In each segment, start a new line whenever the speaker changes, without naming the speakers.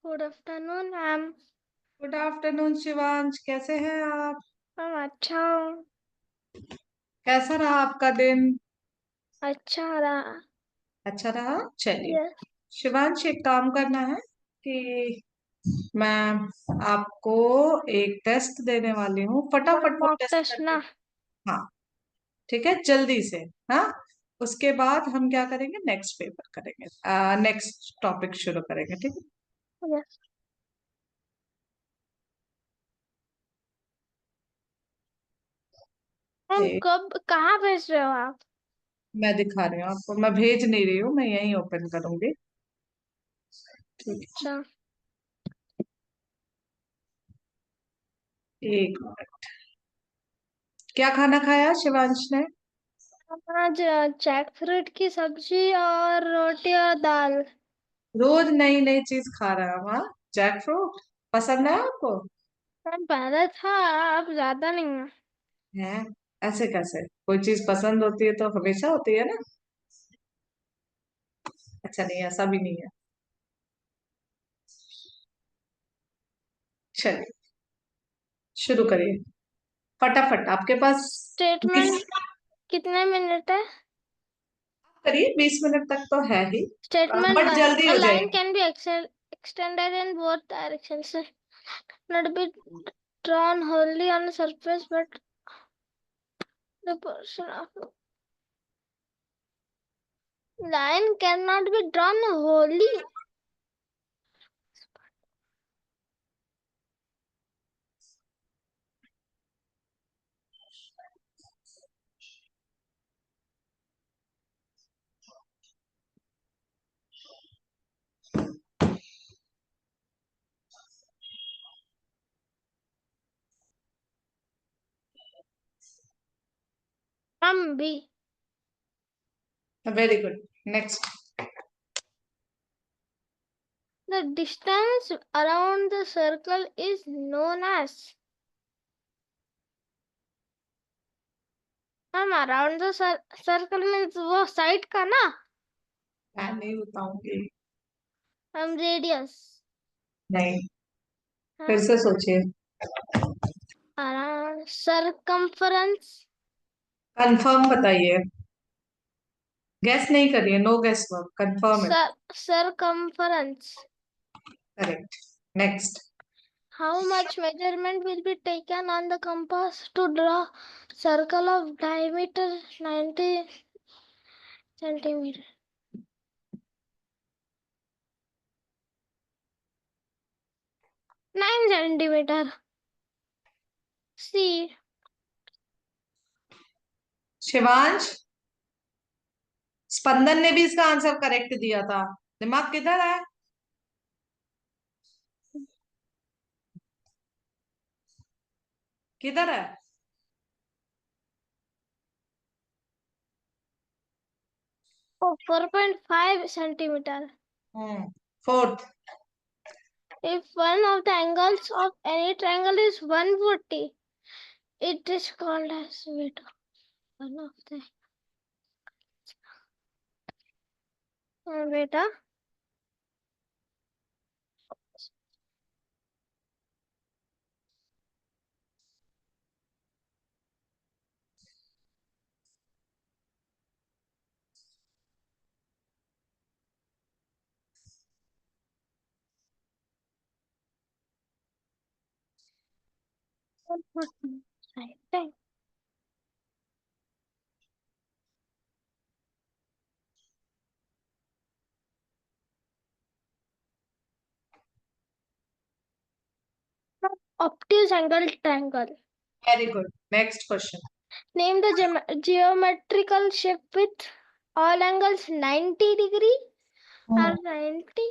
Good afternoon ma'am.
Good afternoon Shivansh, कैसे हैं आप?
मैम अच्छा हूँ।
कैसा रहा आपका दिन?
अच्छा रहा।
अच्छा रहा, चलिए।
यस।
शिवांश, एक काम करना है कि मैं आपको एक टेस्ट देने वाली हूँ,
मैम
फटाफट वो
मॉक
टेस्ट
टेस्ट
करके।
ना।
हाँ, ठीक है, जल्दी से। हाँ, उसके बाद हम क्या करेंगे, नेक्स्ट पेपर करेंगे, नेक्स्ट टॉपिक शुरू करेंगे, ठीक है?
यस। मैम
एक,
कब कहाँ भेज रहे हो आप?
मैं दिखा रही हूँ आपको, मैं भेज नहीं रही हूँ, मैं यहीं ओपन करूंगी। ठीक
अच्छा।
है, एक मिनट। क्या खाना खाया शिवांश ने?
आज जैक फ्रूट की सब्जी और रोटी और दाल।
रोज नई नई चीज खा रहा है। वहाँ जैक फ्रूट पसंद है आपको?
मैम पहले था, अब ज्यादा नहीं है।
है? ऐसे कैसे? कोई चीज पसंद होती है तो हमेशा होती है ना। अच्छा, नहीं, ऐसा भी नहीं है। चलिए, शुरू करिए फटाफट, आपके पास 20।
स्टेटमेंट कितने मिनट है?
करिए, 20 मिनट तक तो है ही।
स्टेटमेंट
बट
1,
जल्दी
अ
हो
लाइन
जाएगी।
Can be extended in both directions, not be drawn wholly on the surface but the portion of line cannot be drawn wholly. From B.
Very good, next.
The distance around the circle is known as. Around the circle means वो side का ना?
मैं नहीं बताऊंगी।
Radius.
नहीं, फिर
हाँ.
से सोचिए।
Around circumference.
कंफर्म बताइए, गैस नहीं करिए, नो गैस वर्क, कंफर्म है।
Circumference.
Correct, next.
How much measurement will be taken on the compass to draw circle of diameter 90 centimeter? 9 centimeter. C.
Shivansh, स्पंदन ने भी इसका आंसर करेक्ट दिया था। दिमाग किधर है? किधर है?
4.5 centimeter.
Fourth.
If one of the angles of any triangle is 140, it is called as beta. One of the beta. Right. Obtuse angle triangle.
Very good, next question.
Name the geometrical shape with all angles 90 degree or 90.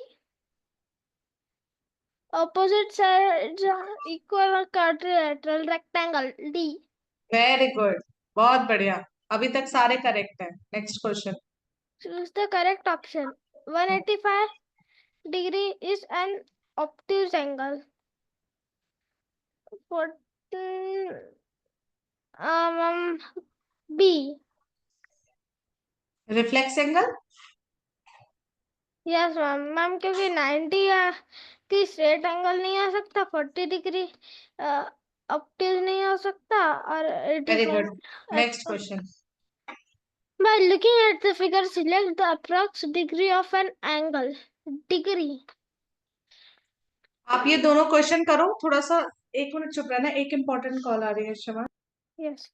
Opposite sides are equal or quadrilateral rectangle. D.
Very good, बहुत बढ़िया। अभी तक सारे correct हैं। Next question.
Choose the correct option. 185 degree is an obtuse angle. 14, B.
Reflex angle.
Yes ma'am. Ma'am क्योंकि 90 की straight angle नहीं आ सकता, 40 डिग्री ऑब्ट्यूज नहीं हो सकता, और
very good.
85
next question.
by looking at the figure select the approx degree of an angle degree।
आप ये दोनों क्वेश्चन करो, थोड़ा सा 1 मिनट चुप रहना, एक इम्पोर्टेंट कॉल आ रही है शमा।
यस।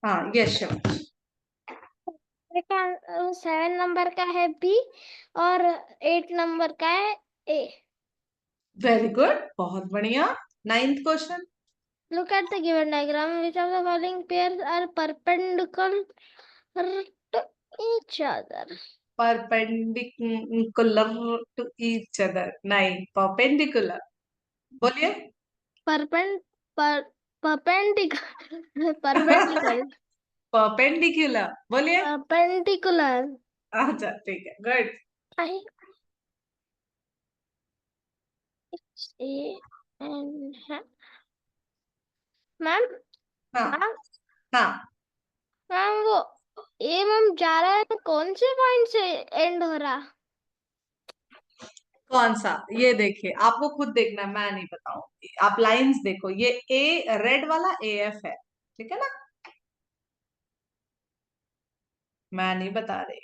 हाँ यस शमा।
7 नंबर का है बी और 8 नंबर का है ए।
वेरी गुड, बहुत बढ़िया। 9th question.
Look at the given diagram. Which of the following pairs are perpendicular to each other?
Perpendicular to each other, नहीं परपेंडिकुलर। बोलिए।
Perpend per perpendicular perpendicular
perpendicular बोलिए।
perpendicular।
अच्छा ठीक है, good.
I A and ma'am
हाँ
ma'am
हाँ।
Ma'am वो A ma'am जा रहा है, कौन से पॉइंट से एंड हो रहा?
कौन सा? ये देखिए, आपको खुद देखना है, मैं नहीं बताऊंगी। आप लाइंस देखो, ये ए रेड वाला ए एफ है, ठीक है ना? मैं नहीं बता रही,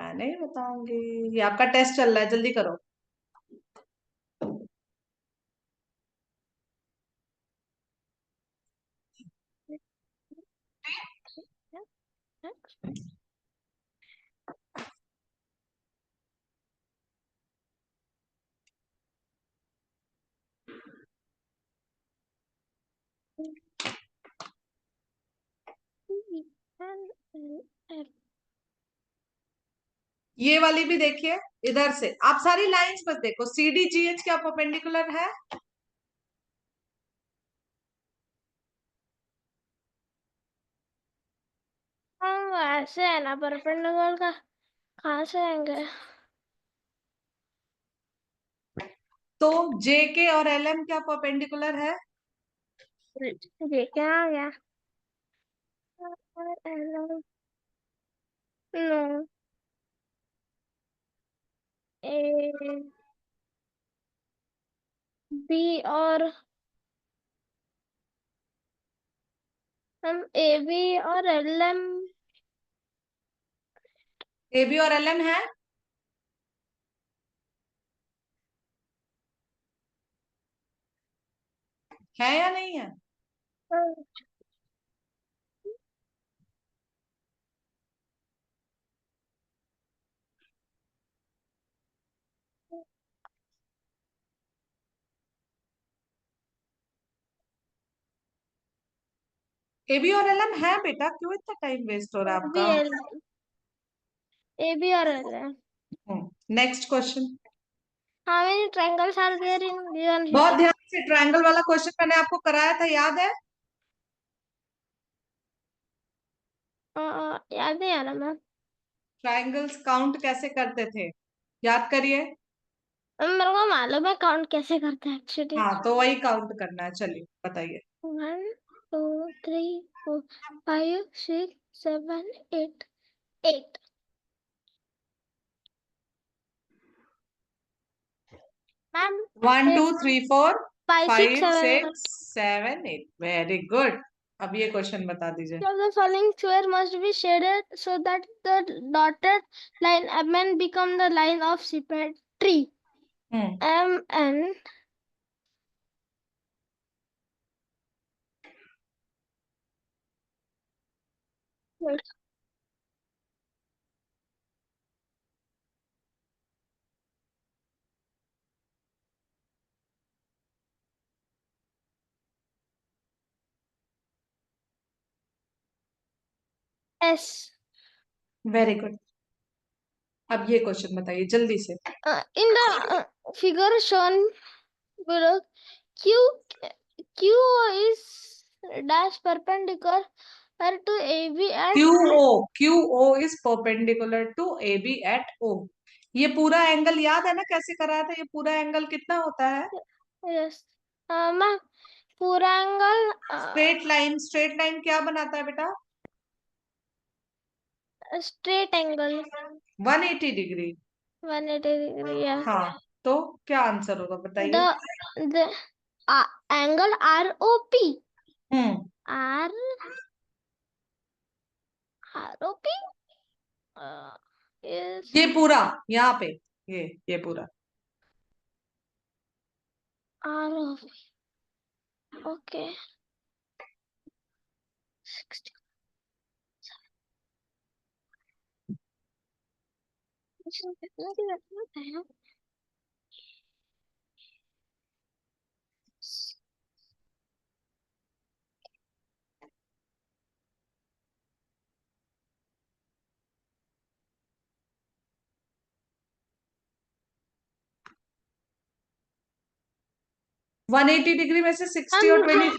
मैं नहीं बताऊंगी। ये आपका टेस्ट चल रहा है, जल्दी करो। ये वाली भी देखिए, इधर से आप सारी लाइंस बस देखो, सी डी जी एच क्या परपेंडिकुलर है?
हाँ ऐसे है ना, परपेंडिकुलर का कहाँ से आएंगे?
तो जे के और एल एम क्या परपेंडिकुलर है?
ये क्या आ गया? नो ए बी और हम ए बी और एल एम।
ए बी और एल एम है या नहीं है? ए बी और एल एम है बेटा, क्यों इतना टाइम वेस्ट हो रहा है
ए बी
आपका?
एल ए बी और L M.
Next question.
How many triangles are there in given
बहुत
figure?
ध्यान से, ट्रायंगल वाला क्वेश्चन मैंने आपको कराया था, याद है?
याद नहीं आ रहा मैम।
ट्रायंगल्स काउंट कैसे करते थे, याद करिए।
मेरे को मालूम है काउंट कैसे करते हैं एक्चुअली।
हाँ, तो वही काउंट करना है, चलिए बताइए।
1 2 3 4 5 6 7 8 8 मैम।
1 2 3 4
5 6
5
7
6 7 8, very good. अब ये क्वेश्चन बता दीजिए।
So the following square must be shaded so that the dotted line MN become the line of symmetry. MN S.
Very good. अब ये क्वेश्चन बताइए जल्दी से।
In the figure shown below, Q Q is dash perpendicular to AB at
Q O is perpendicular to A B at O. ये पूरा angle याद है ना कैसे कराया था? ये पूरा एंगल कितना होता है?
yes. मैम पूरा angle
straight line, straight line क्या बनाता है बेटा?
Straight angle
180 degree.
180 degree. Yeah.
हाँ, तो क्या आंसर होगा बताइए।
The angle ROP.
Hmm
R ROP is
ये पूरा यहाँ पे, ये पूरा
ROP. Okay. 60. कितना की जरूरत है?
180 डिग्री में से 60 और 20।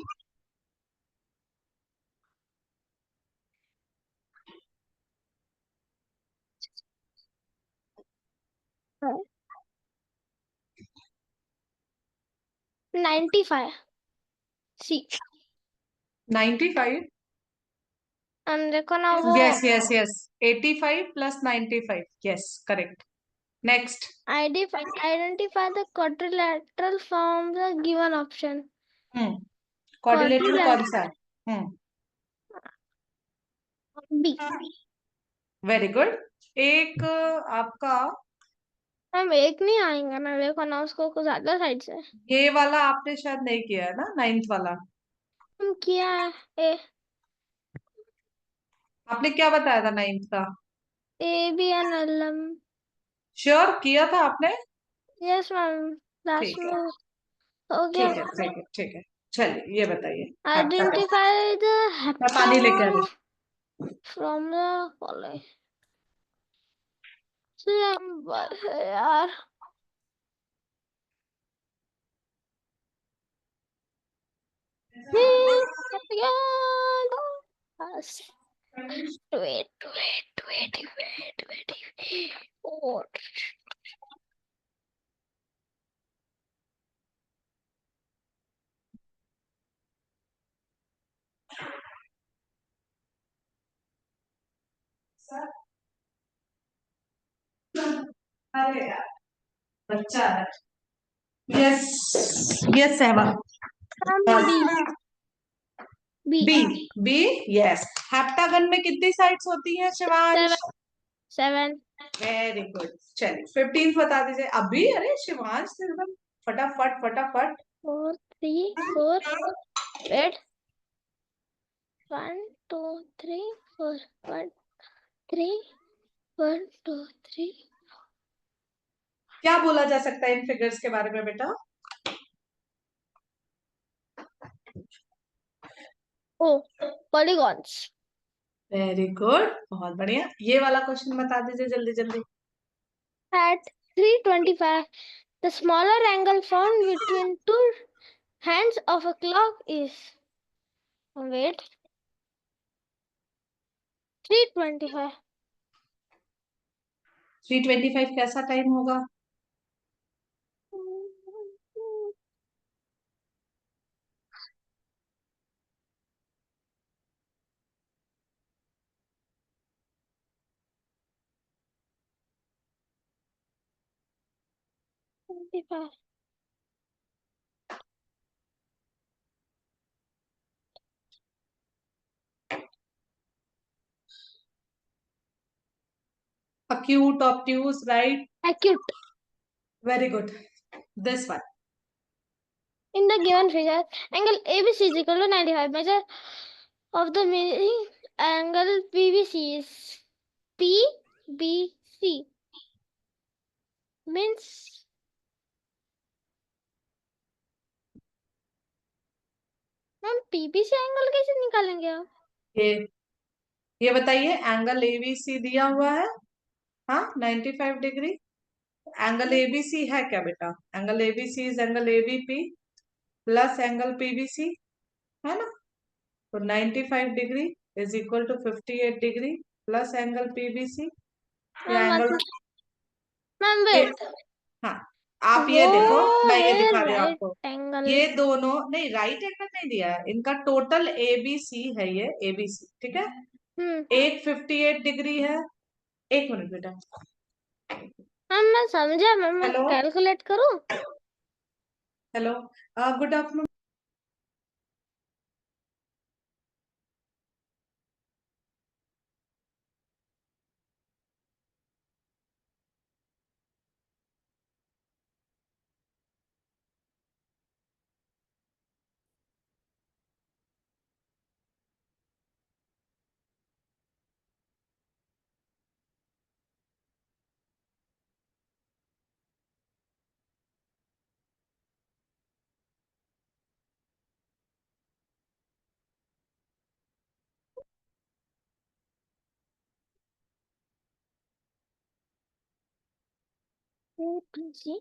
95. See.
95।
देखो ना वो
yes yes yes, 85 plus 95, yes correct. Next.
identify the quadrilateral from the given option.
Coordinator कौन
Quadrilateral
सा है?
B.
Very good. एक आपका
हम एक नहीं आएंगे ना, देखो ना उसको कुछ ज्यादा साइड से
ये वाला आपने शायद नहीं किया है ना, 9th वाला।
हम किया है।
आपने क्या बताया था 9th का?
A B N L M.
Sure किया था आपने?
यस मैम, लास्ट
ठीक
में
है
हो गया।
ठीक है ठीक है ठीक है, चलिए ये बताइए।
आइडेंटिफाई द
मैं पानी लेके आ
हेप्टागन
रही
फ्रॉम द फॉलोइंग। यार wait, wait. Oh,
हूँ। अरे यार, बच्चा है। यस यस सहवा।
B,
B
B,
B yes. Heptagon में कितनी साइड्स होती हैं शिवांश?
7.
Very good. चलिए 15 बता दीजिए अभी। अरे शिवांश तो एकदम फटाफट फटाफट।
4, 3, 4. Wait. 1, 2, 3, 4. 1, 3, 1, 2, 3.
क्या बोला जा सकता है इन फिगर्स के बारे में बेटा?
Oh, polygons.
वेरी गुड, बहुत बढ़िया। ये वाला क्वेश्चन बता दीजिए जल्दी जल्दी।
At 325 The smaller angle found between two hands of a clock is, wait, 325.
3:25 कैसा टाइम होगा? Acute, obtuse, right?
Acute.
Very good. This one.
In the given figure, angle ABC is equal to 95. Measure of the measuring angle PBC is PBC. Means हम PBC angle कैसे निकालेंगे अब?
ये बताइए, angle ABC दिया हुआ है, हाँ, 95 डिग्री। एंगल एबीसी है क्या बेटा? Angle ABC is angle ABP plus angle PBC, है ना? तो 95 degree is equal to 58 degree plus angle PBC या एंगल
मैम
ये,
वेट,
हाँ, आप ये
वो
देखो, मैं ये
है
दिखा रही हूँ
राइट
आपको।
एंगल।
ये दोनों नहीं, राइट एंगल नहीं दिया है, इनका टोटल एबीसी है, ये एबीसी, ठीक है। एक 58 डिग्री है। एक मिनट बेटा।
मैम मैं समझा, मैम मैं
हेलो,
कैलकुलेट करूं?
Hello, good afternoon.
जी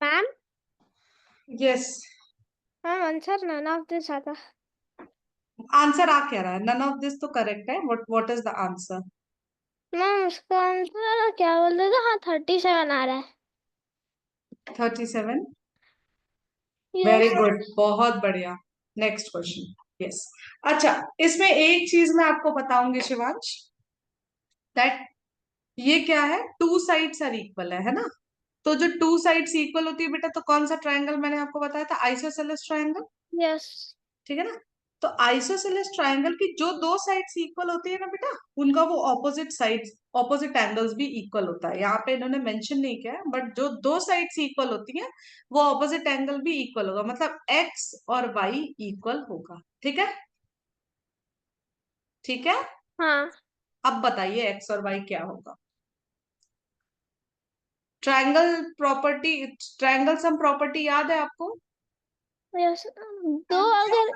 ma'am,
yes,
ma'am answer none of this आता।
आंसर आ क्या रहा है? नन ऑफ दिस तो करेक्ट है। What is the answer?
Ma'am उसका आंसर क्या बोल रहे थे? हाँ 37 आ रहा है।
37। वेरी
यस
गुड, बहुत बढ़िया। Next question. यस। अच्छा, इसमें एक चीज मैं आपको बताऊंगी शिवांश, दैट ये क्या है, टू साइड्स आर इक्वल है ना? तो जो टू साइड्स इक्वल होती है बेटा, तो कौन सा ट्रायंगल मैंने आपको बताया था? आइसोसेलेस ट्रायंगल,
यस
ठीक है ना? तो आइसोसेलेस ट्रायंगल की जो दो साइड्स इक्वल होती है ना बेटा, उनका वो ऑपोजिट साइड्स, ऑपोजिट एंगल्स भी इक्वल होता है। यहाँ पे इन्होंने मेंशन नहीं किया है, बट जो दो साइड्स इक्वल होती हैं वो ऑपोजिट एंगल भी इक्वल होगा, मतलब एक्स और वाई इक्वल होगा, ठीक है। ठीक है,
हाँ
अब बताइए एक्स और वाई क्या होगा। Triangle property, triangle sum property याद है आपको?
यस, दो अगर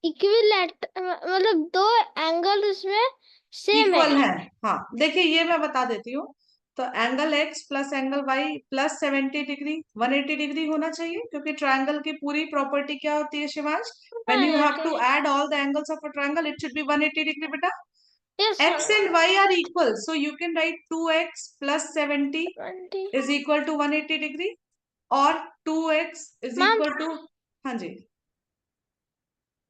इक्विलेट मतलब दो एंगल उसमें सेम है।
इक्वल है। हाँ देखिए, ये मैं बता देती हूँ। तो angle X plus angle Y plus 70 degree 180 degree होना चाहिए, क्योंकि ट्रायंगल की पूरी प्रॉपर्टी क्या होती है Shivansh? When you have to add all the angles of a triangle it should be 180 degree बेटा।
Yes
x and y are equal, so you can write 2x plus 70
20।
is equal to 180 degree, और 2x is
ma'am
equal to, हाँ जी,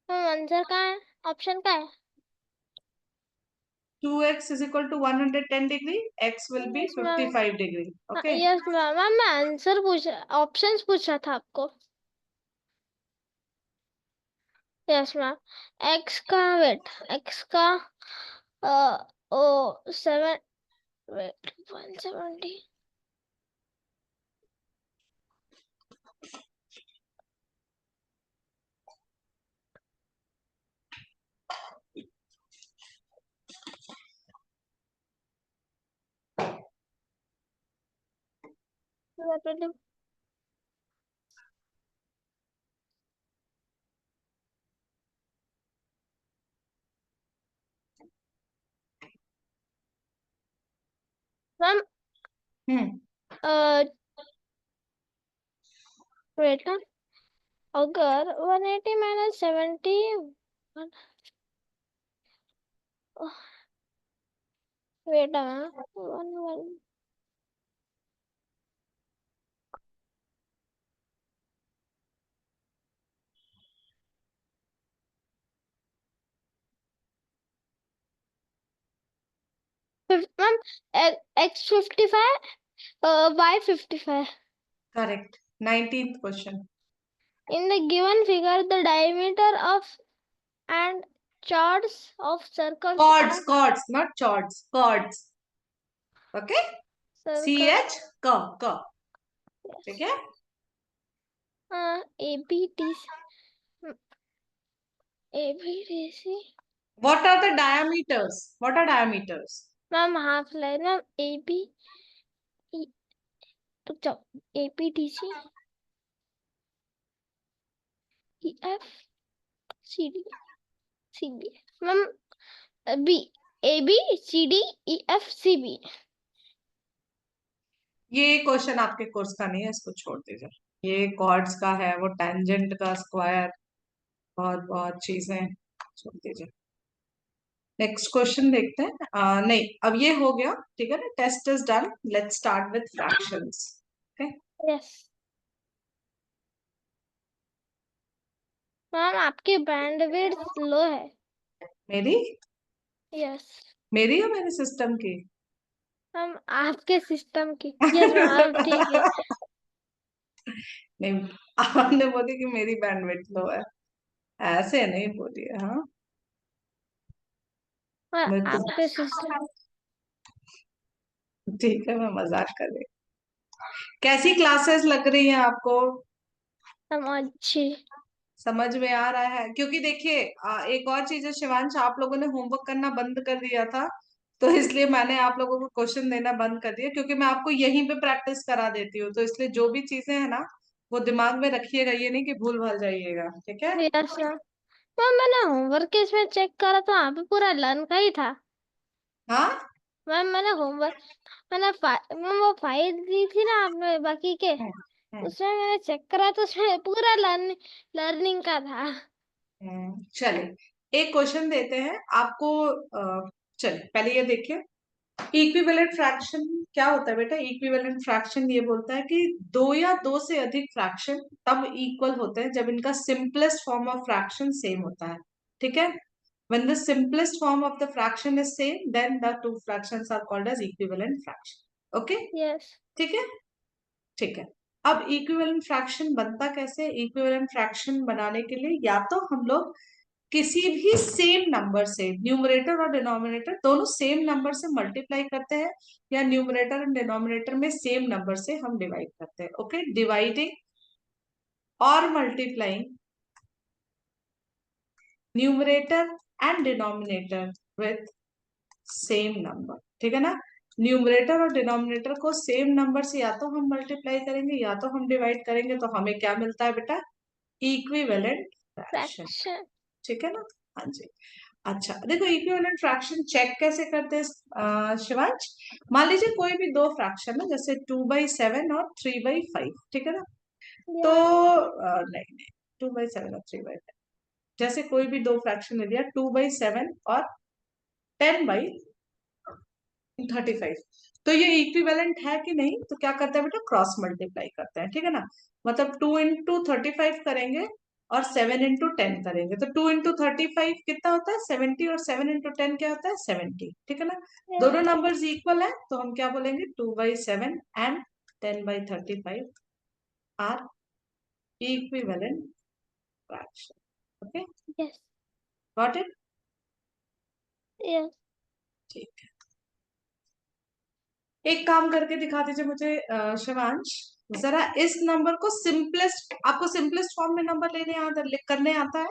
answer कहाँ है, option का है?
2x is equal to 110 degree, x will be
yes ma'am,
55 degree. Okay,
yes ma'am, ma'am मैं answer options पूछा था आपको। यस मैम, एक्स का वेट, एक्स का ओ 7 वेट 170। मैम
हम्म,
वेट, अगर 180 minus 70, wait ma'am, 1 ma'am, X 55, Y 55।
Correct. 19th question.
In the given figure, the diameter of and chords of circles
chords,
are
chords not chords, chords. Okay, see
circle,
H क क, ठीक
yes,
है।
A B D C, A B D C,
what are the diameters? What are diameters?
Ma'am half line, ma'am A B E, तो A B D C E F C D C B, ma'am B A B C D E F C B।
ये question आपके course का नहीं है, इसको छोड़ दीजिए। ये कॉर्ड्स का है, वो टेंजेंट का स्क्वायर, बहुत बहुत चीजें, छोड़ दीजिए। नेक्स्ट क्वेश्चन देखते हैं। नहीं, अब ये हो गया, ठीक है ना, test is done, let's start with fractions. Okay,
yes ma'am, आपकी बैंडविड्थ लो है।
मेरी
यस
मेरी या मेरे सिस्टम की?
मैम, आपके सिस्टम की। यस मैम, ठीक है।
नहीं, आपने बोली कि मेरी बैंडविड्थ लो है, ऐसे नहीं बोली है। हाँ, मेरे को
आपके सिस्टम।
ठीक है, मैं मजाक कर रही हूँ। कैसी क्लासेस लग रही हैं आपको?
हम अच्छी।
समझ में आ रहा है? क्योंकि देखिए, एक और चीज है शिवांश, आप लोगों ने होमवर्क करना बंद कर दिया था, तो इसलिए मैंने आप लोगों को क्वेश्चन देना बंद कर दिया, क्योंकि मैं आपको यहीं पे प्रैक्टिस करा देती हूँ, तो इसलिए जो भी चीजें हैं ना, वो दिमाग में रखिएगा, ये नहीं कि भूल भाल जाइएगा, ठीक है।
यस मैम, मैम मैंने होमवर्क इसमें चेक करा था, वहाँ पे पूरा लर्न का ही था।
हाँ,
मैम मैंने होमवर्क, मैम वो फाइल दी थी ना आपने बाकी के,
हम्म, हम्म,
उसमें मैंने चेक करा तो उसमें पूरा लर्निंग का था।
चलिए एक क्वेश्चन देते हैं आपको। चलिए पहले ये देखिए, इक्विवेलेंट फ्रैक्शन क्या होता है बेटा? इक्विवेलेंट फ्रैक्शन ये बोलता है कि दो या दो से अधिक फ्रैक्शन तब इक्वल होते हैं जब इनका simplest form of fraction same होता है, ठीक है। when the simplest form of the fraction is same, then the two fractions are called as equivalent fraction. Okay,
yes
ठीक है, ठीक है। अब इक्विवेलेंट फ्रैक्शन बनता कैसे? इक्विवेलेंट फ्रैक्शन बनाने के लिए या तो हम लोग किसी भी सेम नंबर से, न्यूमरेटर और डिनोमिनेटर दोनों सेम नंबर से मल्टीप्लाई करते हैं, या न्यूमरेटर एंड डिनोमिनेटर में सेम नंबर से हम डिवाइड करते हैं। ओके, डिवाइडिंग और multiplying numerator and denominator with same number, ठीक है ना। न्यूमरेटर और डिनोमिनेटर को सेम नंबर से या तो हम मल्टीप्लाई करेंगे या तो हम डिवाइड करेंगे, तो हमें क्या मिलता है बेटा, इक्विवेलेंट फ्रैक्शन,
फ्रैक्शन।
ठीक है ना। हाँ जी। अच्छा देखो, इक्विवेलेंट फ्रैक्शन चेक कैसे करते हैं शिवांश। मान लीजिए कोई भी दो फ्रैक्शन है, जैसे 2/7 और 3/5, ठीक है ना। तो नहीं नहीं, 2/7 और 3/5, जैसे कोई भी दो फ्रैक्शन ले लिया, 2/7 और 10/35, तो ये इक्विवेलेंट है कि नहीं, तो क्या करते हैं बेटा, क्रॉस मल्टीप्लाई करते हैं, ठीक है ना। मतलब 2 × 35 करेंगे और 7 × 10 करेंगे, तो 2 × 35 कितना होता है, 70, और 7 × 10 क्या होता है, 70, ठीक है ना। दोनों नंबर्स इक्वल है, तो हम क्या बोलेंगे, 2/7 and 10/35 are equivalent fraction. Okay,
yes
got it.
Yes.
ठीक है, एक काम करके दिखा दीजिए मुझे शिवांश, जरा इस नंबर को सिंपलेस्ट, आपको सिंपलेस्ट फॉर्म में नंबर करने आता है।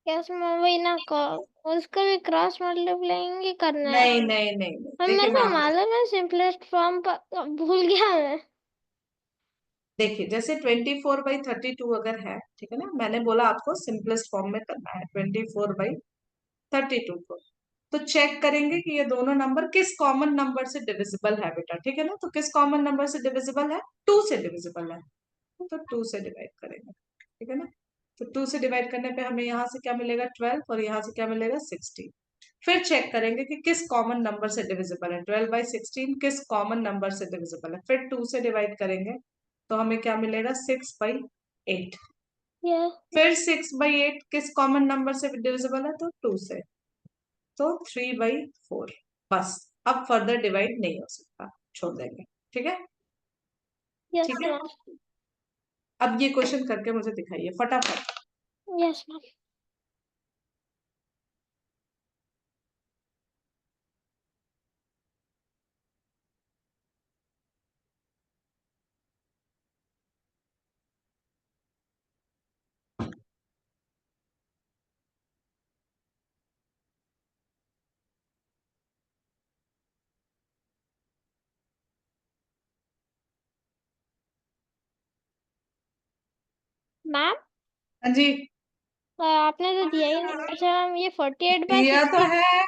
यस मैं वही ना उसका भी क्रॉस मल्टीप्लाइंग ही करना है।
नहीं नहीं नहीं नहीं,
हम
देखिए
मेरे
मैं
को
आपको,
मालूम है सिंपलेस्ट फॉर्म पर भूल गया मैं।
देखिए जैसे 24/32 अगर है, ठीक है ना, मैंने बोला आपको सिंपलेस्ट फॉर्म में करना है 24/32 को, तो चेक करेंगे कि ये दोनों नंबर किस कॉमन नंबर से डिविजिबल है बेटा, ठीक है ना। तो किस कॉमन नंबर से डिविजिबल है, 2 से डिविजिबल है, तो 2 से डिवाइड करेंगे, ठीक है ना। तो 2 से डिवाइड करने पे हमें यहाँ से क्या मिलेगा, 12, और यहाँ से क्या मिलेगा, 16। फिर चेक करेंगे कि किस कॉमन नंबर से डिविजिबल है, 12/16 किस कॉमन नंबर से डिविजिबल है, फिर 2 से डिवाइड करेंगे, तो हमें क्या मिलेगा, 6/8।
यस
फिर 6/8 किस कॉमन नंबर से डिविजिबल है, तो 2 से, तो 3/4। बस, अब फर्दर डिवाइड नहीं हो सकता, छोड़ देंगे, ठीक है।
यस
ठीक है,
मैम।
अब ये क्वेश्चन करके मुझे दिखाइए फटाफट।
Yes ma'am. मैम
हाँ जी,
आपने तो दिया ही नहीं। अच्छा मैम ये 48 बाय
दिया तो
60
है।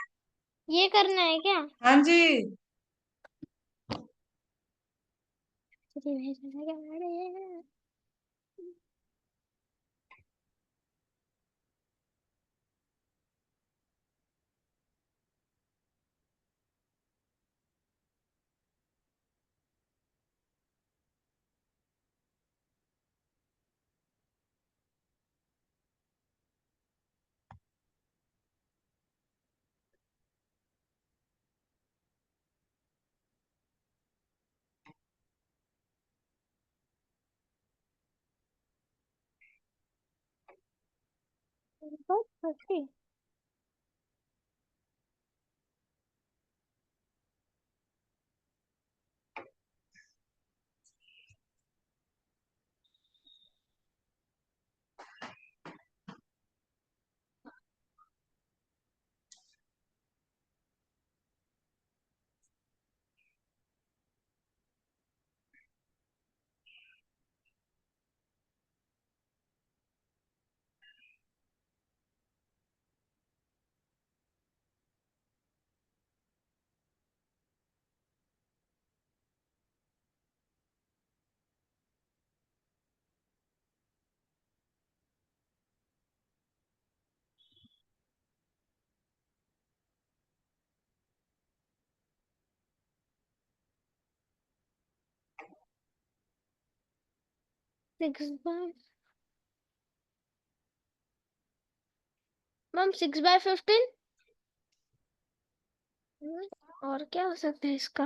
ये करना है क्या?
हाँ जी,
जी भेजना क्या मैडम? 30।6 bye ma'am 6/15। और क्या हो सकता है इसका?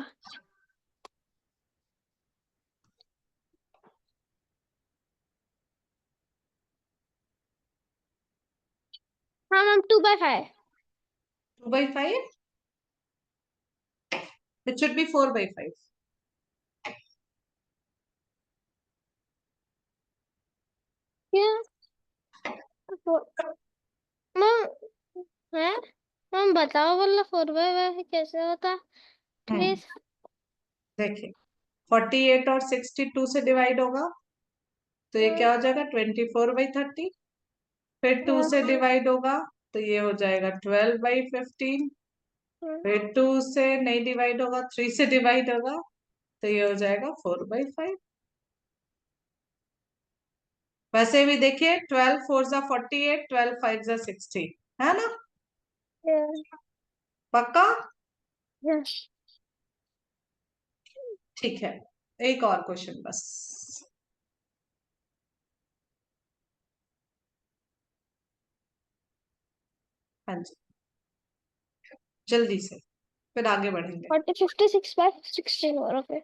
हाँ मैम 2/5।
2/5, it should B 4/5।
क्या मैम? है। हम बताओ बोला 4/5 कैसे होता प्लीज।
देखिए 48 और 62 से डिवाइड होगा तो ये क्या हो जाएगा 24/30। फिर 2 से डिवाइड होगा तो ये हो जाएगा 12/15। फिर 2 से नहीं डिवाइड होगा 3 से डिवाइड होगा तो ये हो जाएगा 4/5। वैसे भी देखिए 12 4 = 48, 12 5 = 60, है ना? पक्का? ठीक है, एक और क्वेश्चन बस। हाँ जी, जल्दी से फिर आगे बढ़ेंगे।
56/16 ओके।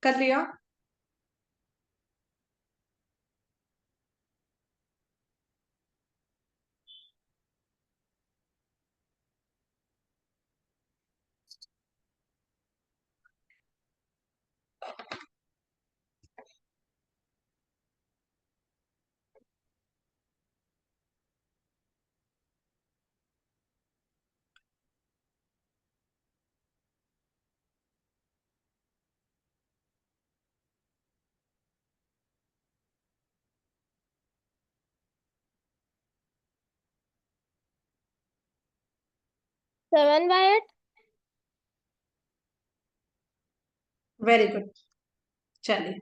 कर लिया?7/8। Very good. चलिए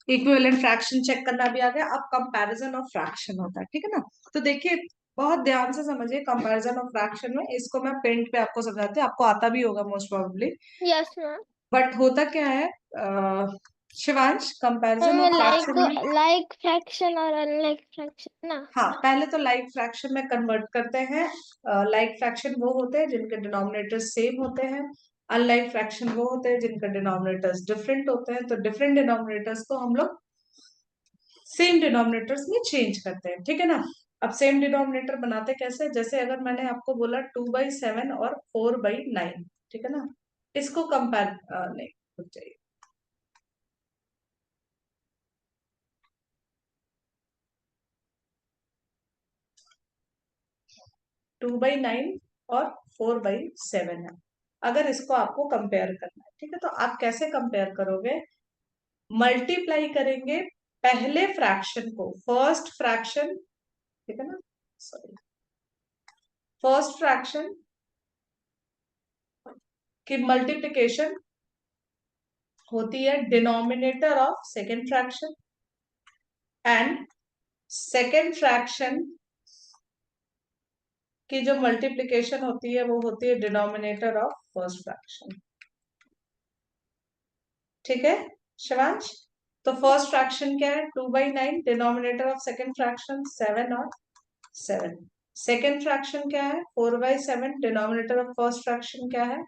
इक्विवेलेंट फ्रैक्शन चेक करना भी आ गया। अब कंपैरिजन ऑफ फ्रैक्शन होता है, ठीक है ना? तो देखिए बहुत ध्यान से समझिए कंपैरिजन ऑफ फ्रैक्शन में, इसको मैं पेंट पे आपको समझाती हूँ, आपको आता भी होगा most probably.
Yes ma'am.
But होता क्या है Shivansh, comparison of
like
fraction में,
लाइक फ्रैक्शन और अनलाइक फ्रैक्शन ना।
हाँ पहले तो लाइक फ्रैक्शन में कन्वर्ट करते हैं। लाइक फ्रैक्शन वो होते हैं जिनके डिनोमिनेटर्स सेम होते हैं, अनलाइक फ्रैक्शन वो होते हैं जिनके डिनोमिनेटर्स डिफरेंट होते हैं। तो डिफरेंट डिनोमिनेटर्स को हम लोग सेम डिनोमिनेटर्स में चेंज करते हैं, ठीक है ना? अब सेम डिनोमिनेटर बनाते कैसे? जैसे अगर मैंने आपको बोला 2/7 और 4/9, ठीक है ना? इसको कंपेयर नहीं, रुक जाइए। 2/9 और 4/7 है। अगर इसको आपको कंपेयर करना है, ठीक है, तो आप कैसे कंपेयर करोगे? मल्टीप्लाई करेंगे पहले फ्रैक्शन को, फर्स्ट फ्रैक्शन, ठीक है ना, सॉरी, फर्स्ट फ्रैक्शन की मल्टीप्लिकेशन होती है denominator of second fraction, and second fraction की जो मल्टीप्लिकेशन होती है वो होती है डिनोमिनेटर ऑफ फर्स्ट फ्रैक्शन। ठीक है शिवांश? तो फर्स्ट फ्रैक्शन क्या है? 2/9, डिनोमिनेटर ऑफ सेकेंड फ्रैक्शन 7 और 7। सेकेंड फ्रैक्शन क्या है? 4/7, डिनोमिनेटर ऑफ फर्स्ट फ्रैक्शन क्या है?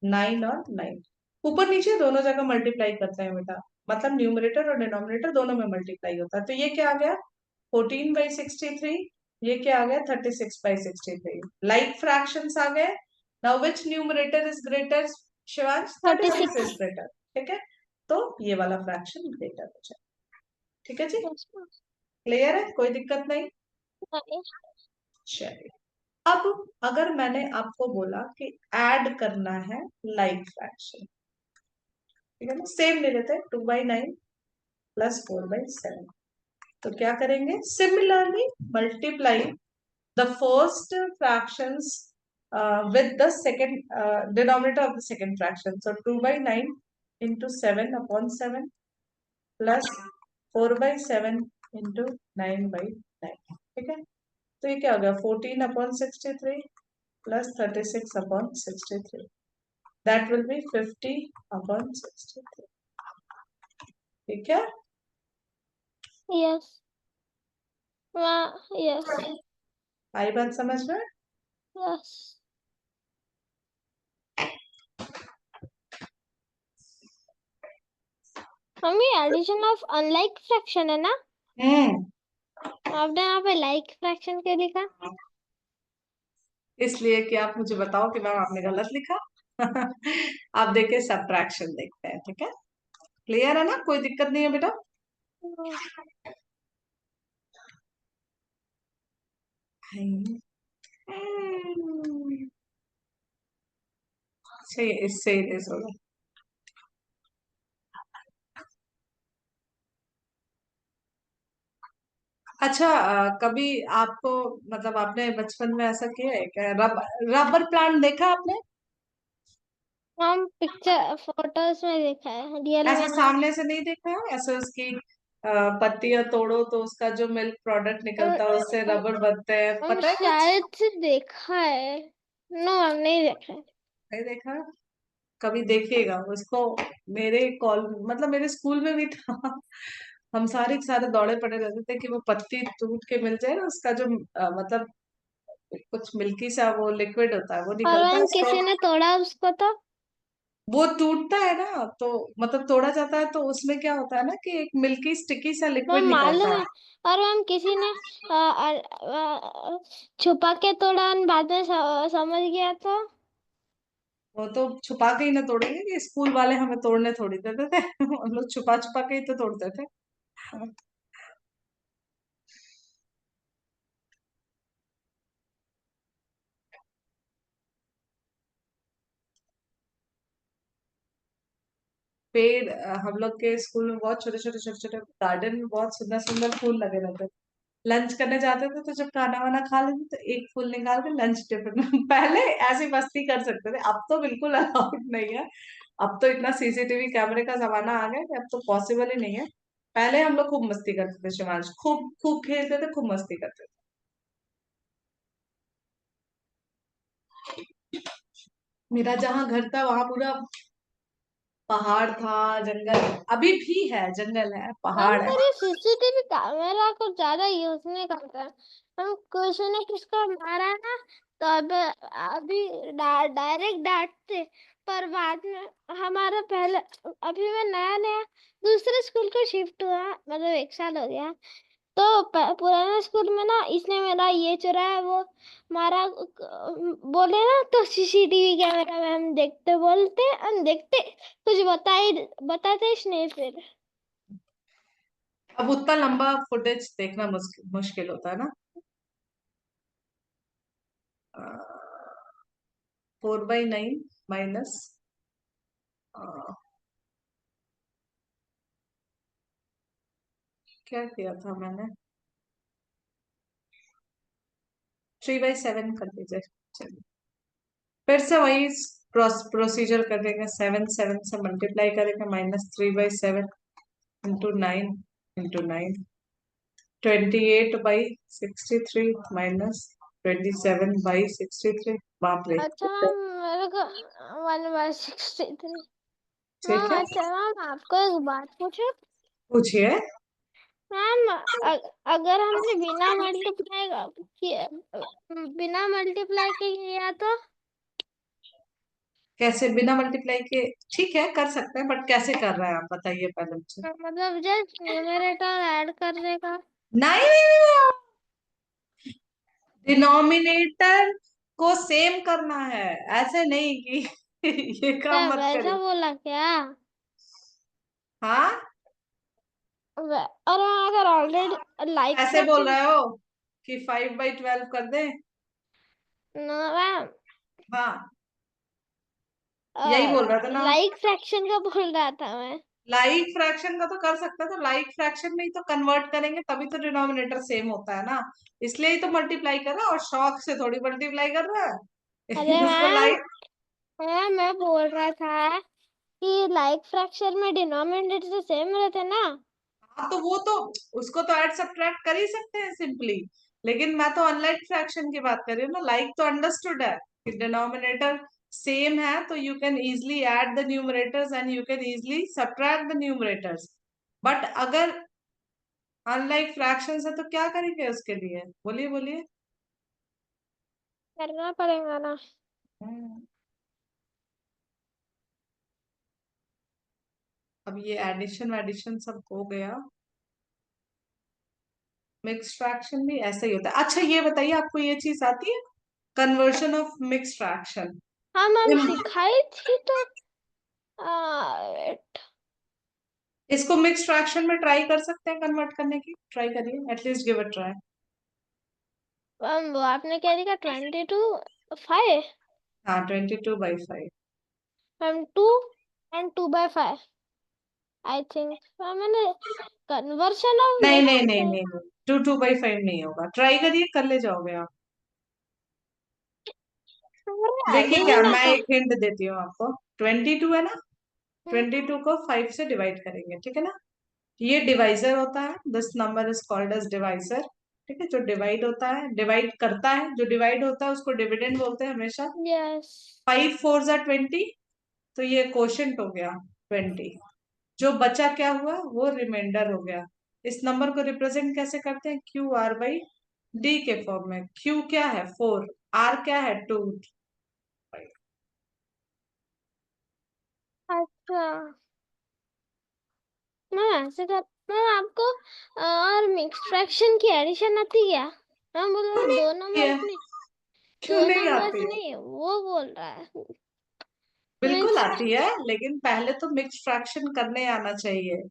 9 और 9। ऊपर नीचे दोनों जगह मल्टीप्लाई करते हैं बेटा, मतलब न्यूमरेटर और डिनोमिनेटर दोनों में मल्टीप्लाई होता है। तो ये क्या आ गया? 14/63। ये क्या आ गया? 36/63। लाइक फ्रैक्शंस आ गए। Now which numerator is greater Shivansh? 36 is
36।
Greater, ठीक है? तो ये वाला फ्रैक्शन ग्रेटर हो जाए। ठीक है जी,
यस मैम।
क्लियर है? कोई दिक्कत नहीं? चलिए अब अगर मैंने आपको बोला कि ऐड करना है लाइक फ्रैक्शन, ठीक है ना, सेम ले लेते हैं 2/9 प्लस 4/7। तो क्या करेंगे, similarly multiply the first fractions with the second denominator of the second fraction. So 2/9 into 7/7 plus 4/7 into 9/9। ठीक है, तो ये क्या हो गया, 14/63 plus 36/63। That will be 50/63। ठीक है,
यस यस
आई बात समझ में।
यस। मम्मी एडिशन ऑफ अनलाइक फ्रैक्शन है ना?
हम्म,
आपने यहाँ पे लाइक फ्रैक्शन क्यों लिखा?
इसलिए कि आप मुझे बताओ कि मैम आपने गलत लिखा। आप देखिए सब्ट्रैक्शन देखते हैं, ठीक है, क्लियर है ना, कोई दिक्कत नहीं है बेटा। हम्म, सही, इससे ही रेस होगा। अच्छा, कभी आपको मतलब आपने बचपन में ऐसा किया है क्या, रबर प्लांट देखा आपने,
हम पिक्चर फोटोज में देखा है, रियल
ऐसा
में नहीं।
सामने से नहीं देखा है, ऐसे उसकी पत्तियां तोड़ो तो उसका जो मिल्क प्रोडक्ट निकलता है उससे रबर बनते हैं,
हम
पता है कुछ।
शायद से देखा है। नो, हम नहीं देखा है।
नहीं देखा, कभी देखिएगा उसको। मेरे कॉल मतलब मेरे स्कूल में भी था। हम सारे के सारे दौड़े पड़े रहते थे कि वो पत्ती टूट के मिल जाए ना, उसका जो मतलब कुछ मिल्की सा वो लिक्विड होता है वो
और
निकलता है
हम
स्ट्रॉ।
किसी ने तोड़ा उसको तो।
वो टूटता है ना तो मतलब तोड़ा जाता है तो उसमें क्या होता है ना कि एक मिल्की स्टिकी सा
वो
लिक्विड
मालूम
निकलता है।
है। और हम किसी ने छुपा के तोड़ा और बाद में समझ गया तो।
वो तो छुपा के ही ना तोड़ेंगे, कि स्कूल वाले हमें तोड़ने थोड़ी देते थे। हम लोग छुपा छुपा के ही तो तोड़ते थे। पेड़ हम लोग के स्कूल में बहुत छोटे छोटे छोटे छोटे गार्डन में बहुत सुंदर सुंदर फूल लगे रहते थे। लंच करने जाते थे तो जब खाना वाना खा लेते तो एक फूल निकाल के लंच टिफिन में पहले ऐसी मस्ती कर सकते थे, अब तो बिल्कुल अलाउड नहीं है। अब तो इतना सीसीटीवी कैमरे का जमाना आ गया कि अब तो पॉसिबल ही नहीं है। पहले हम लोग खूब मस्ती करते थे शिवांश, खूब खूब खेलते थे, खूब मस्ती करते थे। मेरा जहाँ घर था वहां पूरा पहाड़ था, जंगल, अभी भी है, जंगल है,
हम
पहाड़ है।
मेरे सीसीटीवी कैमरा को ज्यादा यूज नहीं करते हैं। हम किसी ने किसको मारा ना, तो अब अभी डायरेक्ट डांटते। पर बाद में हमारा पहले, अभी मैं नया नया दूसरे स्कूल को शिफ्ट हुआ, मतलब 1 साल हो गया। तो पुराने स्कूल में ना इसने मेरा ये चुराया वो मारा बोले ना, तो सीसीटीवी कैमरा में हम देखते, बोलते हम देखते, कुछ बताते ही नहीं फिर।
अब उतना लंबा फुटेज देखना मुश्किल होता है ना। 4/9 माइनस क्या किया था मैंने, 3/7 कर दीजिए। चलिए फिर से वही प्रोसीजर करेंगे, 7 7 से मल्टीप्लाई करेंगे, -3/7 इंटू 9 28/63 -27/63। बाप रे,
अच्छा मैम, मेरे को 1/63। मैम,
ठीक है,
अच्छा मैम, आपको एक बात पूछूं?
पूछिए।
मैम, अगर हमने बिना मल्टीप्लाई के किया तो?
कैसे बिना मल्टीप्लाई के, ठीक है कर सकते हैं, बट कैसे कर रहे हैं आप बताइए पहले मुझे।
मतलब जस्ट न्यूमरेटर ऐड करने का।
नहीं, डिनोमिनेटर को सेम करना है, ऐसे नहीं कि ये
क्या
काम मत
वैसा
करिए।
बोला क्या?
हाँ,
और मैं अगर ऑलरेडी लाइक
ऐसे बोल
फ्रैक्शन।
रहे हो कि 5/12 कर दें।
No ma'am.
हाँ, यही बोल रहा था ना।
लाइक फ्रैक्शन का बोल रहा था मैं।
लाइक फ्रैक्शन का तो कर सकते हैं, तो लाइक फ्रैक्शन में ही तो कन्वर्ट करेंगे, तभी तो डिनोमिनेटर सेम होता है ना। इसलिए ही तो मल्टीप्लाई कर रहा है, और शौक से थोड़ी मल्टीप्लाई कर रहा
अरे
है। उसको
मैम,
लाइक।
मैं बोल रहा था कि लाइक फ्रैक्शन में डिनोमिनेटर तो सेम रहते ना।
हाँ तो वो तो, उसको तो ऐड सब्ट्रैक्ट कर ही सकते हैं सिंपली। लेकिन मैं तो अनलाइक फ्रैक्शन की बात कर रही हूँ ना। लाइक तो अंडरस्टूड है कि डिनोमिनेटर सेम है, तो you can easily add the numerators and you can easily subtract the numerators. But अगर अनलाइक फ्रैक्शंस है तो क्या करेंगे उसके लिए, बोलिए बोलिए।
करना पड़ेगा ना।
हम्म, अब ये एडिशन एडिशन सब हो गया। मिक्स फ्रैक्शन भी ऐसा ही होता है। अच्छा ये बताइए, आपको ये चीज आती है, कन्वर्शन ऑफ मिक्स फ्रैक्शन?
हाँ मैम, सिखाई थी तो। wait,
इसको मिक्स फ्रैक्शन में ट्राई कर सकते हैं कन्वर्ट करने की, ट्राई करिए, at least give it try.
Ma'am वो आपने क्या लिखा, 22/5?
हाँ, 22/5।
Ma'am 2 and 2/5 I think. मैंने कन्वर्शन ऑफ
नहीं नहीं
मिक्स
नहीं
नहीं।
नहीं नहीं, 2/5 नहीं होगा, ट्राई करिए, कर ले जाओगे आप। देखिए
आइडिया ही
क्या,
ना
मैं
था।
एक हिंट देती हूँ आपको। 22 है ना, 22 को 5 से डिवाइड करेंगे, ठीक है ना। ये डिवाइजर होता है, this number is called as divisor. ठीक है, जो डिवाइड होता है, डिवाइड करता है, जो डिवाइड होता है उसको डिविडेंड बोलते हैं हमेशा।
यस।
5 4 20, तो ये क्वोशंट हो गया 20। जो बचा क्या हुआ, वो रिमाइंडर हो गया। इस नंबर को रिप्रेजेंट कैसे करते हैं, QR/D के फॉर्म में। Q क्या है, 4। R क्या है, 2।
अच्छा मैम, ऐसे कर। मैम आपको और मिक्स फ्रैक्शन की एडिशन आती क्या? मैम बोल रहा
क्यों
है
नहीं
दो
आती है,
नंबर्स नहीं,
क्यों
दो
नहीं
नंबर्स
आती है?
नहीं, वो बोल रहा है
बिल्कुल
मिक्स।
आती है, लेकिन पहले तो मिक्स फ्रैक्शन करने आना चाहिए।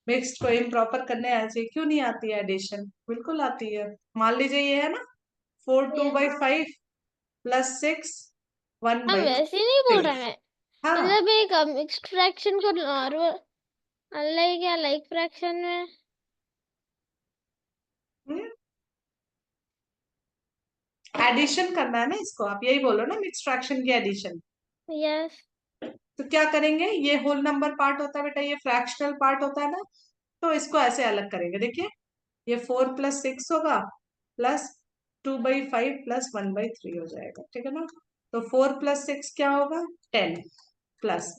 मिक्स्ड को इम्प्रॉपर करने आना चाहिए। क्यों नहीं आती है एडिशन, बिल्कुल आती है। मान लीजिए ये है ना, 4 2/5 +6 वन
हम
बाई
वैसे ही नहीं
थ्री
बोल रहे हैं।
हाँ।
मतलब एक मिक्स्ड फ्रैक्शन को नॉर्मल, अनलाइक या लाइक फ्रैक्शन में।
एडिशन करना है ना इसको, आप यही बोलो ना, मिक्स फ्रैक्शन की एडिशन।
यस।
तो क्या करेंगे, ये होल नंबर पार्ट होता है बेटा, ये फ्रैक्शनल पार्ट होता है ना, तो इसको ऐसे अलग करेंगे। देखिए, ये 4 + 6 होगा, +2/5 +1/3 हो जाएगा, ठीक है ना। तो 4 + 6 क्या होगा, 10, प्लस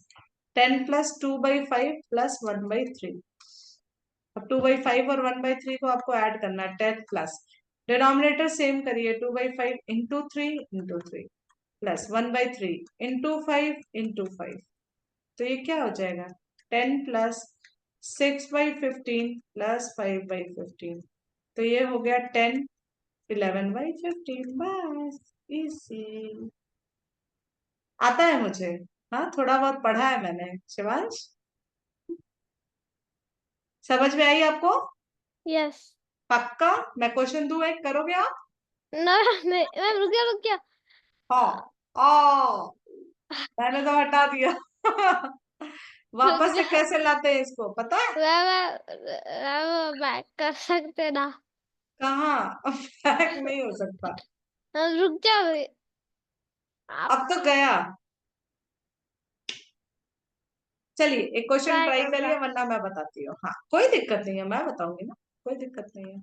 10 +2/5 +1/3। अब 2/5 और 1/3 को आपको ऐड करना है, 10 प्लस, डिनोमिनेटर सेम करिए, 2/5 × 3 × 3 +1/3 × 5 × 5। तो ये क्या हो जाएगा, 10 +6/15 +5/15। तो ये हो गया 10 11/15, बस, इसी। आता है मुझे, हाँ थोड़ा बहुत पढ़ा है मैंने, शिवांश। समझ में आई आपको?
यस।
पक्का? मैं क्वेश्चन दूं, एक करोगे आप?
ना नहीं मैम, रुकिए रुकिए।
हाँ। आ मैंने तो हटा दिया।
रुक
वापस से
जा।
कैसे लाते हैं इसको, पता है?
मैम बैक कर सकते ना?
कहाँ? बैक नहीं हो सकता।
मैम रुक जाओ आप।
अब तो गया। चलिए एक क्वेश्चन
ट्राई
ट्राई
करूंगा।
करिए, वरना मैं बताती हूँ। हाँ कोई दिक्कत नहीं है, मैं बताऊंगी ना, कोई दिक्कत नहीं है।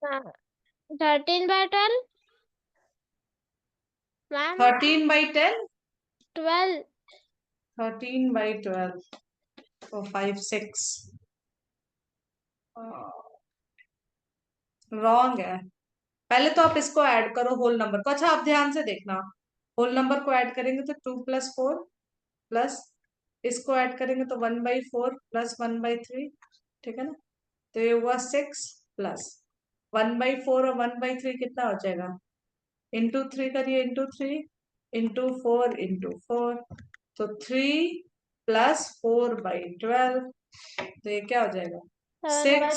13/12 मैम।
13/10।
12।
13/12 तो 5 6 रॉन्ग है। पहले तो आप इसको ऐड करो होल नंबर को। अच्छा आप ध्यान से देखना, होल नंबर को ऐड करेंगे तो 2+4 प्लस इसको ऐड करेंगे तो 1/4 प्लस 1/3, ठीक है ना। तो ये हुआ 6 प्लस 1/4 और 1/3 कितना हो जाएगा, इंटू 3 करिए, इंटू 4 तो 3+4/12, तो ये क्या हो जाएगा, 6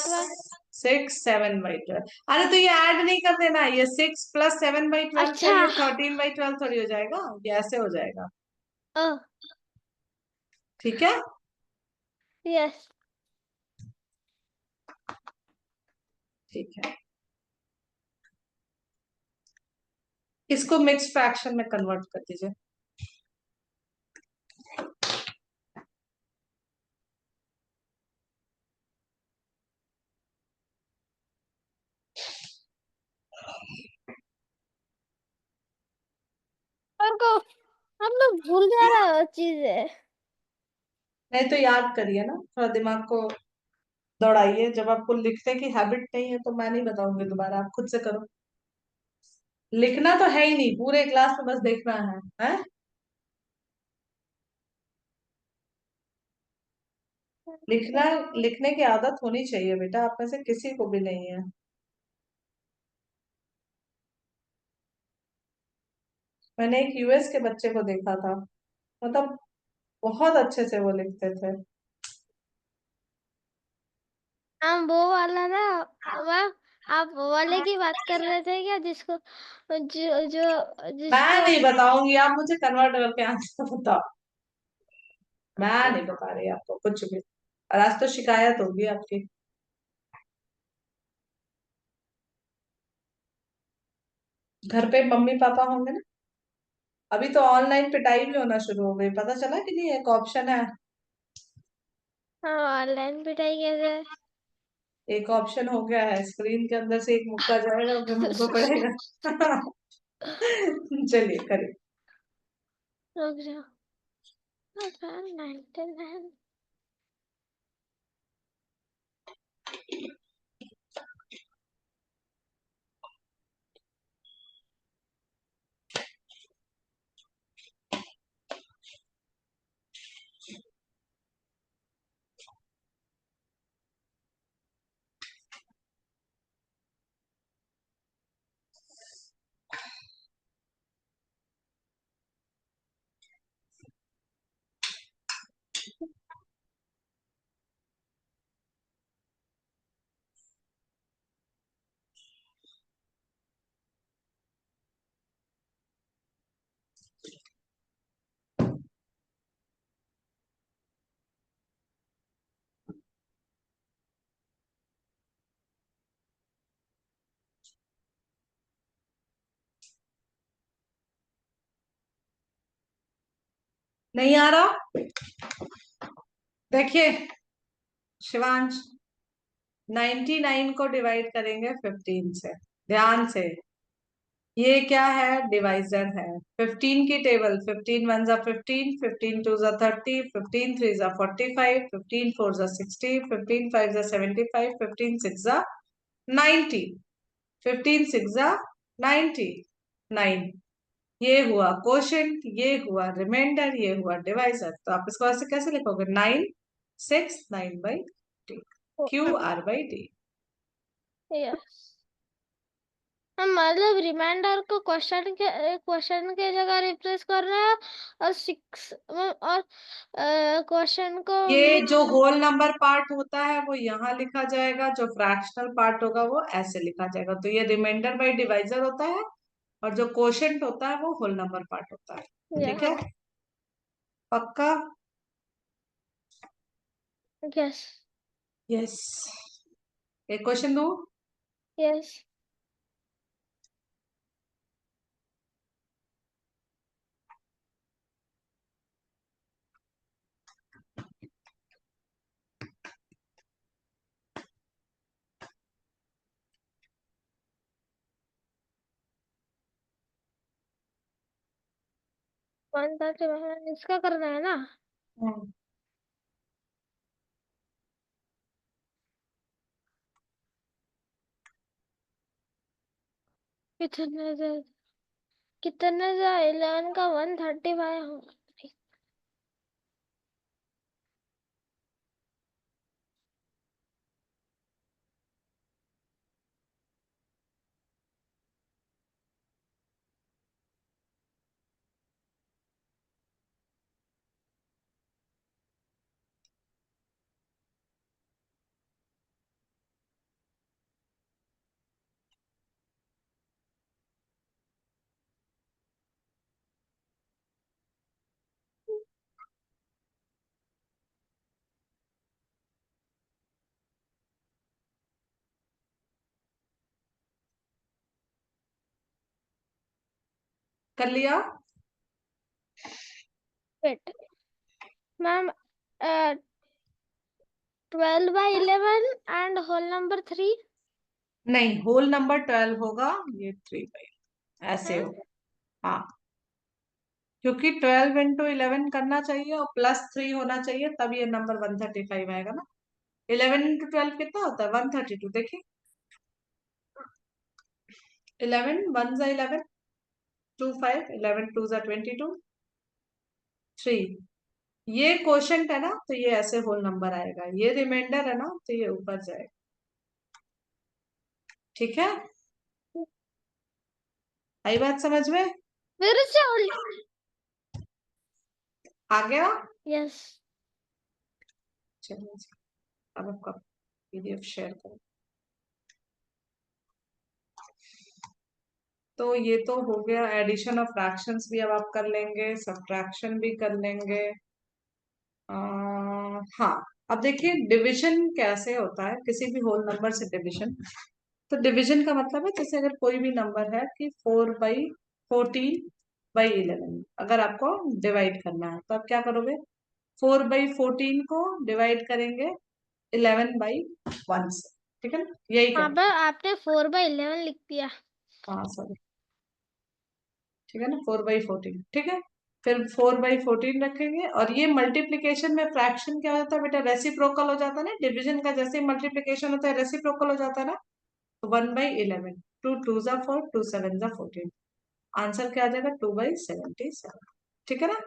7/12।
7/12। अरे तो ये ऐड नहीं कर देना, ये 6+7/12
अच्छा।
करिए, 13/12 थोड़ी हो जाएगा, ये ऐसे हो जाएगा।
ओ।
ठीक है।
यस।
ठीक है, इसको मिक्स फ्रैक्शन में कन्वर्ट कर दीजिए।
और को हम लोग भूल जा रहा है चीजें।
नहीं तो याद करिए ना, थोड़ा दिमाग को दौड़ाइए। जब आपको लिखने की हैबिट नहीं है तो मैं नहीं बताऊंगी दोबारा, आप खुद से करो। लिखना तो है ही नहीं, पूरे क्लास में बस देखना है? लिखना, लिखने की आदत होनी चाहिए बेटा, आप में से किसी को भी नहीं है। मैंने एक यूएस के बच्चे को देखा था, मतलब बहुत अच्छे से वो लिखते थे।
हम वो वाला ना, वह आप वो वाले की बात कर रहे थे क्या, जिसको जो जो
मैं
जिसको।
नहीं बताऊंगी, आप मुझे कन्वर्ट करके आंसर बताओ। मैं नहीं बता रही आपको कुछ भी, और आज तो शिकायत होगी आपकी। घर पे मम्मी पापा होंगे ना। अभी तो ऑनलाइन पिटाई भी होना शुरू हो गई, पता चला कि नहीं, एक ऑप्शन है।
हाँ, ऑनलाइन पिटाई कैसे।
एक ऑप्शन हो गया है, स्क्रीन के अंदर से एक मुक्का जाएगा फिर मुंह पे पड़ेगा। चलिए करिए।
रुक जाओ। 99।
नहीं आ रहा, देखिए शिवांश, 99 को डिवाइड करेंगे 15 से, ध्यान से। ये क्या है, डिवाइजर है। 15 की टेबल, 15 वन जा 15, 15 टू जा 30, 15 थ्री जा 45, 15 फोर जा 60, 15 फाइव जा 75, 15 सिक्स जा 90, 15 सिक्स जा 99। ये हुआ कोशेंट, ये हुआ रिमाइंडर, ये हुआ डिवाइजर। तो आप इसको ऐसे कैसे लिखोगे, 969/टी, QR/D।
यस। हम मतलब रिमाइंडर को क्वेश्चन के जगह रिप्लेस कर रहे हैं, और 6 और क्वेश्चन को
ये जो
मिक्स।
होल नंबर पार्ट होता है वो यहाँ लिखा जाएगा, जो फ्रैक्शनल पार्ट होगा वो ऐसे लिखा जाएगा। तो ये रिमाइंडर बाय डिवाइजर होता है, और जो कोशेंट होता है वो होल नंबर पार्ट होता है। ठीक है, पक्का।
यस।
यस। एक क्वेश्चन दो।
यस। 130 इसका करना है ना।
हम्म,
कितने से कितने से 11 का 135 होगा।
कर लिया।
Wait ma'am, 12/11 and whole number 3
नहीं, होल नंबर 12 होगा, ये 3/,
है।
ऐसे होगा। हाँ, क्योंकि 12 × 11 करना चाहिए और +3 होना चाहिए, तब ये नंबर 135 आएगा ना। 11 × 12 कितना होता है? 132। देखिए, 11 1 ज़ा 11, 2 5, 11 2 ज़ा 22, 3। ये क्वोशंट है ना, तो ये ऐसे होल नंबर आएगा। ये रिमाइंडर है ना, तो ये ऊपर जाएगा। ठीक है, आई बात समझ में?
फिर से उल्टा।
आ गया?
यस।
चलिए जी, अब आपका पीडीएफ शेयर करो। तो ये तो हो गया, एडिशन ऑफ फ्रैक्शंस भी अब आप कर लेंगे, सब्ट्रैक्शन भी कर लेंगे। हाँ, अब देखिए डिवीजन कैसे होता है, किसी भी होल नंबर से डिवीजन। तो डिवीजन का मतलब है, जैसे अगर कोई भी नंबर है कि 4/14/11, अगर आपको डिवाइड करना है तो आप क्या करोगे? 4/14 को डिवाइड करेंगे 11/1 से। ठीक है ना, यही
हाँ,
कर।
पर आपने 4/11 लिख दिया।
हाँ सॉरी, ठीक है ना, 4/14। ठीक है, फिर 4/14 रखेंगे। और ये मल्टीप्लीकेशन में फ्रैक्शन क्या होता है बेटा? रेसिप्रोकल हो जाता है ना। डिवीजन का जैसे मल्टीप्लीकेशन होता है रेसिप्रोकल हो जाता है ना। तो 1/11, 2 2 ज़ा 4, 2 7 ज़ा 14। आंसर क्या आ जाएगा? 2/77। ठीक है ना।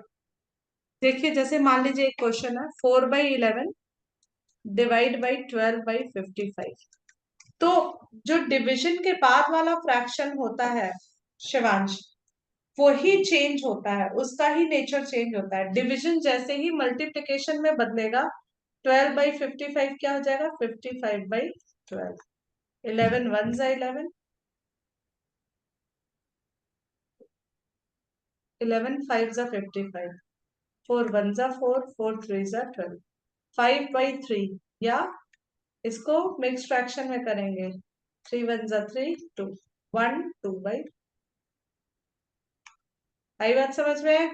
देखिए, जैसे मान लीजिए एक क्वेश्चन है, 4/11 /12/55। तो जो डिवीजन के बाद वाला फ्रैक्शन होता है शिवांश, वो ही चेंज होता है, उसका ही नेचर चेंज होता है। डिवीजन जैसे ही मल्टीप्लिकेशन में बदलेगा, 12/55 क्या हो जाएगा? 55/12। 11 1 ज़ा 11, 11 5 ज़ा 55, 4 1 ज़ा 4, 4 3 ज़ा 12, 5/3। या इसको मिक्स फ्रैक्शन में करेंगे, 3 1 ज़ा 3, 2, 1 2/। आई बात समझ में?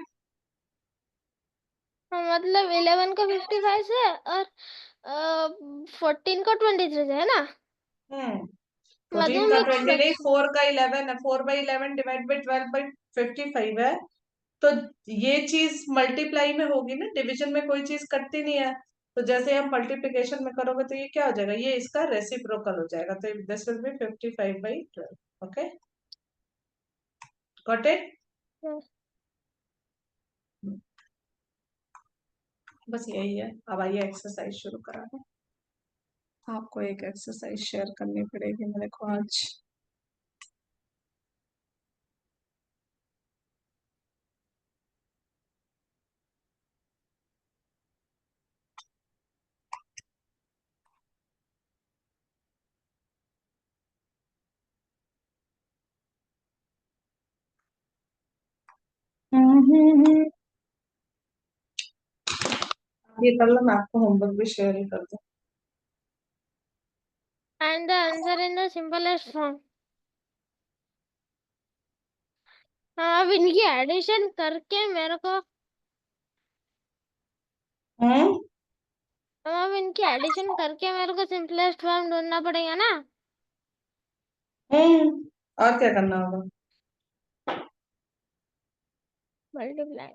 हाँ, मतलब 11 का 55 से और 14 का 23 से है ना।
14
मतलब
का
मिक्स
20 नहीं,
फ्रैक्शन।
4 का 11 है। 4/11 /12/55 है। तो ये चीज मल्टीप्लाई में होगी ना, डिवीजन में कोई चीज कटती नहीं है। तो जैसे हम मल्टीप्लिकेशन में करोगे तो ये क्या हो जाएगा? ये इसका रेसिप्रोकल हो जाएगा। तो this will be 55/12। Okay, got it? बस यही है। अब आइए एक्सरसाइज शुरू करा दें। आपको एक एक्सरसाइज शेयर करनी पड़ेगी मेरे को आज। ये कर लो, मैं आपको होमवर्क भी शेयर ही कर दूं।
And the answer in the simplest form. हाँ, अब इनकी एडिशन करके मेरे को
हम्म
अब इनकी एडिशन करके मेरे को सिंपलेस्ट फॉर्म ढूंढना पड़ेगा ना।
हम्म और क्या करना होगा?
मल्टीप्लाई।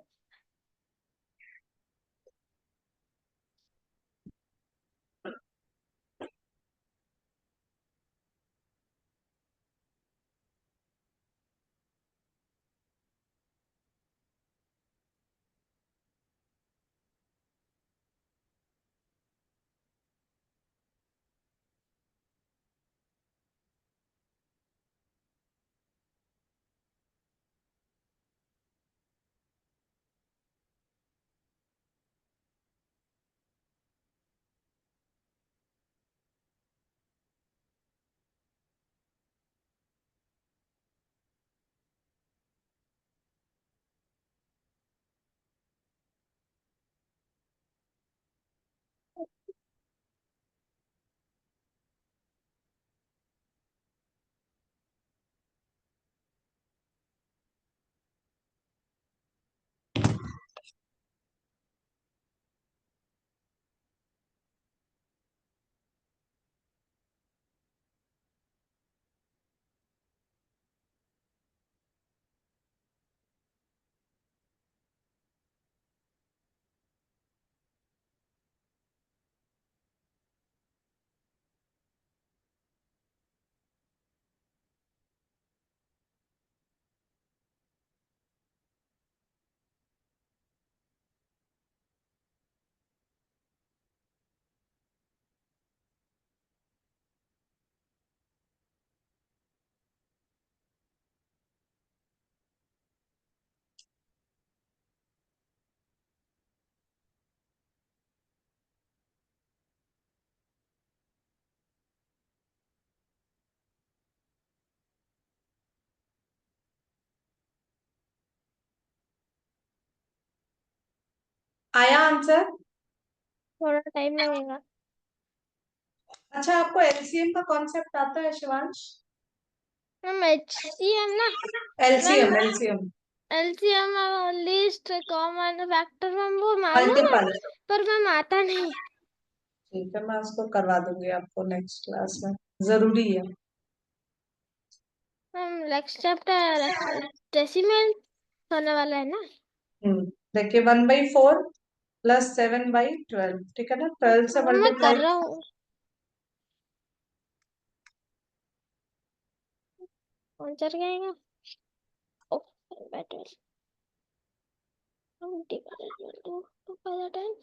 आया आंसर?
थोड़ा टाइम लगेगा।
अच्छा, आपको एलसीएम का कॉन्सेप्ट आता है शिवांश?
मैम एचसीएम ना। Ma'am
LCM LCM
LCM least common factor ma'am वो मालूम है,
मल्टीपल।
पर मैम आता नहीं।
ठीक है, मैं उसको करवा दूंगी आपको नेक्स्ट क्लास में, जरूरी है।
मैम नेक्स्ट चैप्टर डेसिमल होने वाला है ना।
देखिए 1/4 प्लस 7/12, ठीक है ना, 12 से
मैं कर
मल्टीप्लाई।
रहा हूँ। कौन चल जाएगा? ओ बेटर हम divide two by the time.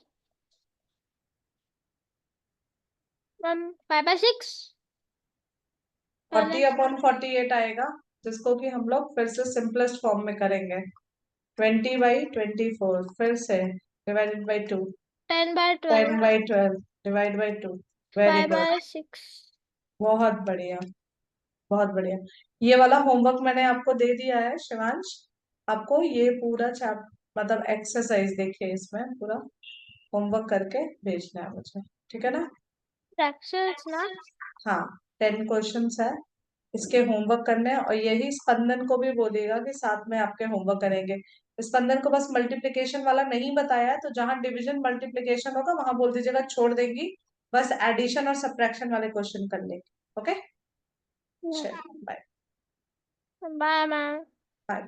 Ma'am 5/6 पहले।
40/48 आएगा, जिसको कि हम लोग फिर से सिंपलेस्ट फॉर्म में करेंगे। 20/24 फिर से divided by 2।
10/12
10/12 divide by 2। Very good,
5/6।
बहुत बढ़िया, बहुत बढ़िया। ये वाला होमवर्क मैंने आपको दे दिया है शिवांश। आपको ये पूरा चैप मतलब एक्सरसाइज देखिए, इसमें पूरा होमवर्क करके भेजना है मुझे, ठीक है ना?
फ्रैक्शंस ना।
हाँ, 10 क्वेश्चंस है, इसके होमवर्क करने हैं। और यही स्पंदन को भी बोलेगा कि साथ में आपके होमवर्क करेंगे। स्पंदन को बस मल्टीप्लिकेशन वाला नहीं बताया है, तो जहां डिवीजन मल्टीप्लिकेशन होगा वहां बोल दीजिएगा छोड़ देंगी, बस एडिशन और सब्ट्रैक्शन वाले क्वेश्चन कर लेंगे। ओके, चलिए बाय।
Bye ma'am.
बाय।